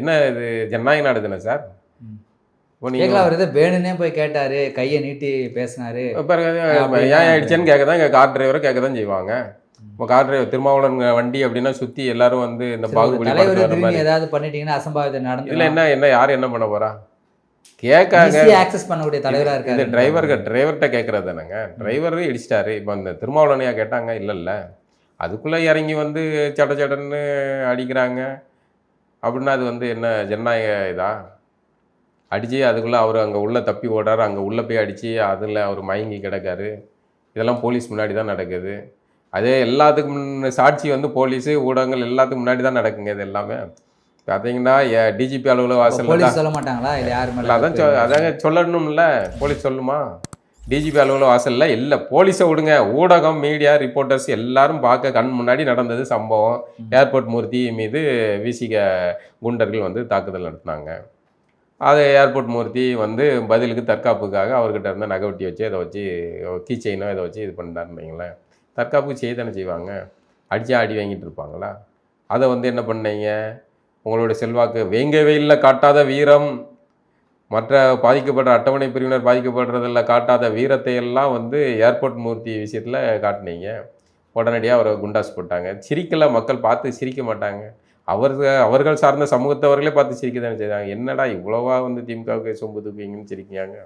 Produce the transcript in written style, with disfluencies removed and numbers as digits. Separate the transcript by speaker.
Speaker 1: என்ன இது ஜனநாயக நாடு தானே சார்? இப்போ
Speaker 2: கேட்கலாம். அவர் ஏதோ வேணுன்னே போய் கேட்டாரு, கையை நீட்டி பேசினாரு.
Speaker 1: ஏன் ஆயிடுச்சேன்னு கேட்க தான் கார் டிரைவரை கேட்க தான் செய்வாங்க. இப்போ கார் டிரைவர் திருமாவளவன் வண்டி அப்படின்னா சுற்றி எல்லாரும் வந்து இந்த பாகுபலி
Speaker 2: தலைவர் திடீர்னு ஏதாவது பண்ணிட்டீங்கன்னா அசம்பாவிதம் நடந்து
Speaker 1: இல்லை என்ன யார் என்ன பண்ண போறா? கேட்காங்க.
Speaker 2: ஆக்சஸ் பண்ணக்கூடிய தலைவராக இருக்காரு.
Speaker 1: இந்த டிரைவர்கிட்ட கேட்கறது தானேங்க. டிரைவர் இடிச்சிட்டாரு. இப்போ இந்த திருமாவளவனையா கேட்டாங்க? இல்லைல்ல. அதுக்குள்ளே இறங்கி வந்து சடன்னு அடிக்கிறாங்க அப்படின்னா அது வந்து என்ன ஜனநாயக இதா? அடித்து அதுக்குள்ளே அவர் அங்கே உள்ளே தப்பி ஓடுறாரு, அங்கே உள்ளே போய் அடித்து அதில் அவர் மயங்கி கிடக்காரு. இதெல்லாம் போலீஸ் முன்னாடி தான் நடக்குது. அதே எல்லாத்துக்கும் சாட்சி வந்து போலீஸு ஊடகங்கள் எல்லாத்துக்கும் முன்னாடி தான் நடக்குங்க. இது எல்லாமே பார்த்தீங்கன்னா டிஜிபி அலுவலக வாசல்
Speaker 2: சொல்ல மாட்டாங்களா? இல்லை யார் மேலே?
Speaker 1: அதாங்க சொல்லணும்ல. போலீஸ் சொல்லுமா? டிஜிபி அலுவலக வாசலில் இல்லை, போலீஸை விடுங்க, ஊடகம் மீடியா ரிப்போர்ட்டர்ஸ் எல்லாரும் பார்க்க கண் முன்னாடி நடந்தது சம்பவம். ஏர்போர்ட் மூர்த்தி மீது விசிக குண்டர்கள் வந்து தாக்குதல் நடத்தினாங்க. அது ஏர்போர்ட் மூர்த்தி வந்து பதிலுக்கு தற்காப்புக்காக அவர்கிட்ட இருந்த நகைவட்டி வச்சு அதை வச்சு கீ செயினோ இதை வச்சு இது பண்ணிட்டாருன்னு வைங்களேன். தற்காப்புக்கு செய்ய தானே செய்வாங்க. அடித்து அடி வாங்கிட்டு இருப்பாங்களா? அதை வந்து என்ன பண்ணீங்க? உங்களுடைய செல்வாக்கு வேங்க வெயிலில் காட்டாத வீரம், மற்ற பாதிக்கப்பட்ட அட்டவணை பிரிவினர் பாதிக்கப்படுறதில் காட்டாத வீரத்தை எல்லாம் வந்து ஏர்போர்ட் மூர்த்தி விஷயத்தில் காட்டினீங்க. உடனடியாக அவரை குண்டாஸ் போட்டாங்க. சிரிக்கல, மக்கள் பார்த்து சிரிக்க மாட்டாங்க. அவர்கள் சார்ந்த சமூகத்தவர்களே பார்த்து சிரிக்க தானே செய்தாங்க. என்னடா இவ்வளோவா வந்து திமுகவுக்கு சொம்பு தூக்குவீங்கன்னு சிரிக்கிறாங்க.